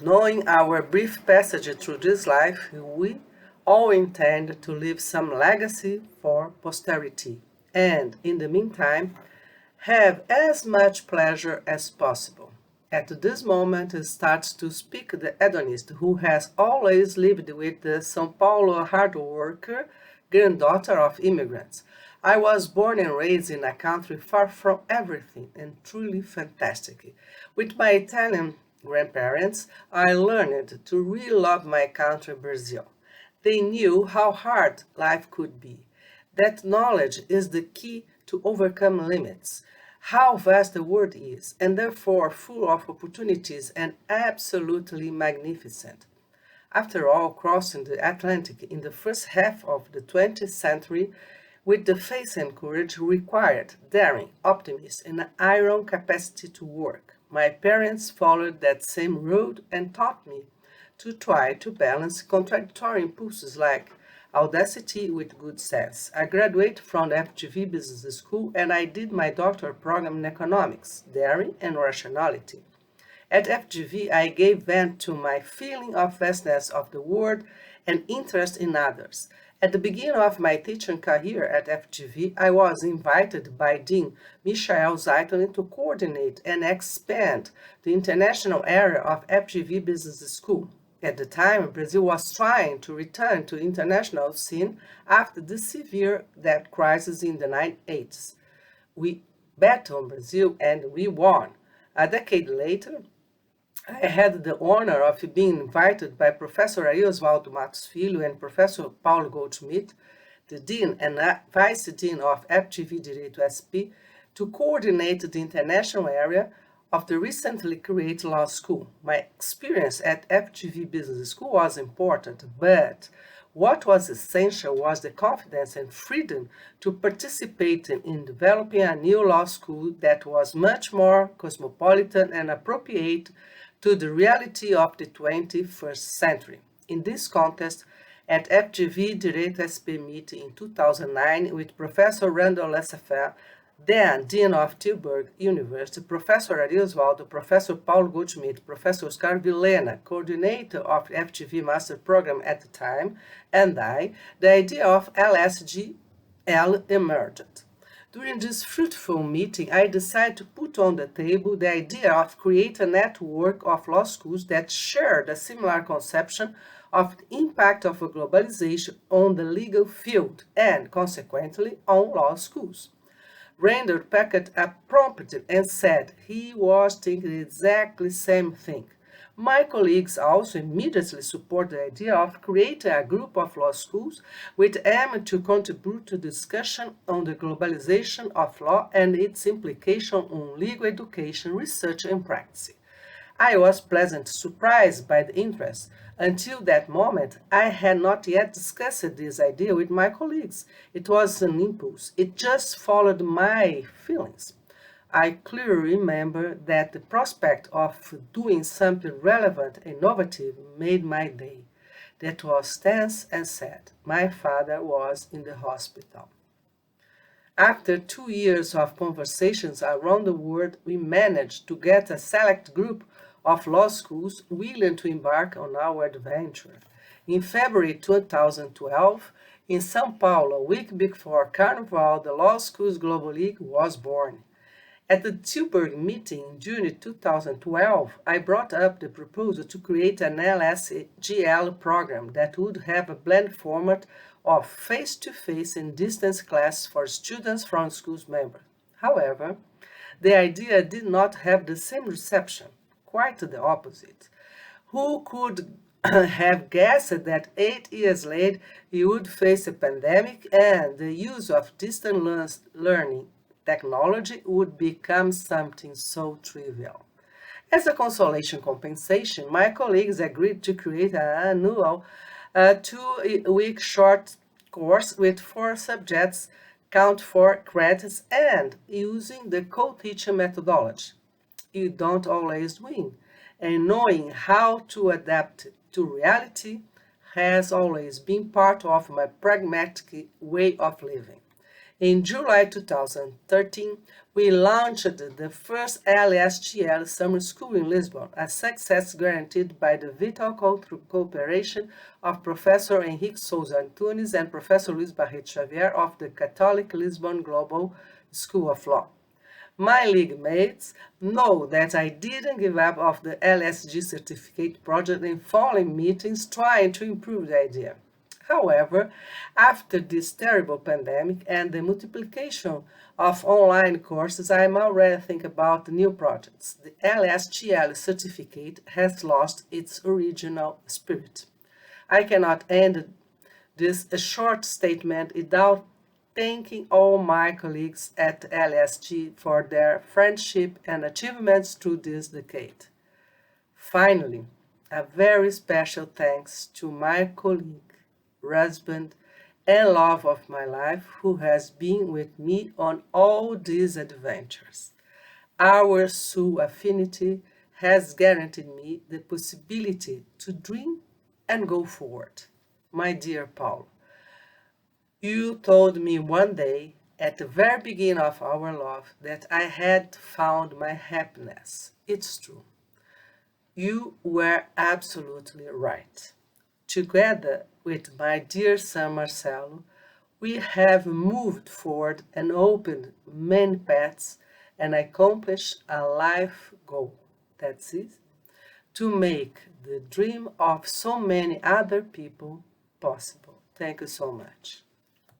Knowing our brief passage through this life, we all intend to leave some legacy for posterity, and in the meantime, have as much pleasure as possible. At this moment starts to speak the hedonist who has always lived with the São Paulo hard worker, granddaughter of immigrants. I was born and raised in a country far from everything and truly fantastic. With my Italian grandparents, I learned to really love my country, Brazil. They knew how hard life could be. That knowledge is the key to overcome limits, how vast the world is, and therefore full of opportunities and absolutely magnificent. After all, crossing the Atlantic in the first half of the 20th century with the faith and courage required daring, optimism, and an iron capacity to work. My parents followed that same road and taught me to try to balance contradictory impulses like audacity with good sense. I graduated from the FGV Business School and I did my doctoral program in economics, daring, and rationality. At FGV, I gave vent to my feeling of vastness of the world and interest in others. At the beginning of my teaching career at FGV, I was invited by Dean Michael Zeitlin to coordinate and expand the international area of FGV Business School. At the time, Brazil was trying to return to the international scene after the severe debt crisis in the 1980s. We bet on Brazil and we won. A decade later, I had the honor of being invited by Professor Oswaldo Matos Filho and Professor Paulo Goldschmidt, the Dean and Vice Dean of FGV Direito SP, to coordinate the international area of the recently created law school. My experience at FGV Business School was important, but what was essential was the confidence and freedom to participate in developing a new law school that was much more cosmopolitan and appropriate to the reality of the 21st century. In this context, at FGV Direito SP meeting in 2009 with Professor Randall Lessefer, then Dean of Tilburg University, Professor Oswaldo, Professor Paulo Goldschmidt, Professor Oscar Vilhena, coordinator of FGV Master Program at the time, and I, the idea of LSGL emerged. During this fruitful meeting, I decided to put on the table the idea of create a network of law schools that shared a similar conception of the impact of globalization on the legal field and, consequently, on law schools. Randall Packard prompted and said he was thinking the exactly same thing. My colleagues also immediately support the idea of creating a group of law schools with aim to contribute to discussion on the globalization of law and its implication on legal education, research, and practice. I was pleasantly surprised by the interest. Until that moment, I had not yet discussed this idea with my colleagues. It was an impulse. It just followed my feelings. I clearly remember that the prospect of doing something relevant and innovative made my day. That was tense and sad. My father was in the hospital. After 2 years of conversations around the world, we managed to get a select group of law schools willing to embark on our adventure. In February 2012, in São Paulo, a week before Carnival, the Law Schools Global League was born. At the Tilburg meeting in June 2012, I brought up the proposal to create an LSGL program that would have a blend format of face-to-face and distance class for students from schools members. However, the idea did not have the same reception, quite the opposite. Who could have guessed that 8 years later you would face a pandemic and the use of distance learning technology would become something so trivial? As a consolation compensation, my colleagues agreed to create an annual 2-week short course with 4 subjects, count 4 credits, and using the co-teaching methodology. You don't always win, and knowing how to adapt to reality has always been part of my pragmatic way of living. In July 2013, we launched the first LSGL summer school in Lisbon, a success guaranteed by the vital cooperation of Professor Henrique Souza Antunes and Professor Luis Barreto Xavier of the Catholic Lisbon Global School of Law. My league mates know that I didn't give up on the LSG certificate project in following meetings trying to improve the idea. However, after this terrible pandemic and the multiplication of online courses, I am already thinking about new projects. The LSGL certificate has lost its original spirit. I cannot end this short statement without thanking all my colleagues at LSG for their friendship and achievements through this decade. Finally, a very special thanks to my colleague, husband, and love of my life who has been with me on all these adventures. Our soul affinity has guaranteed me the possibility to dream and go forward. My dear Paulo, you told me one day at the very beginning of our love that I had found my happiness. It's true. You were absolutely right. Together with my dear son Marcelo, we have moved forward and opened many paths and accomplished a life goal. That's it. To make the dream of so many other people possible. Thank you so much.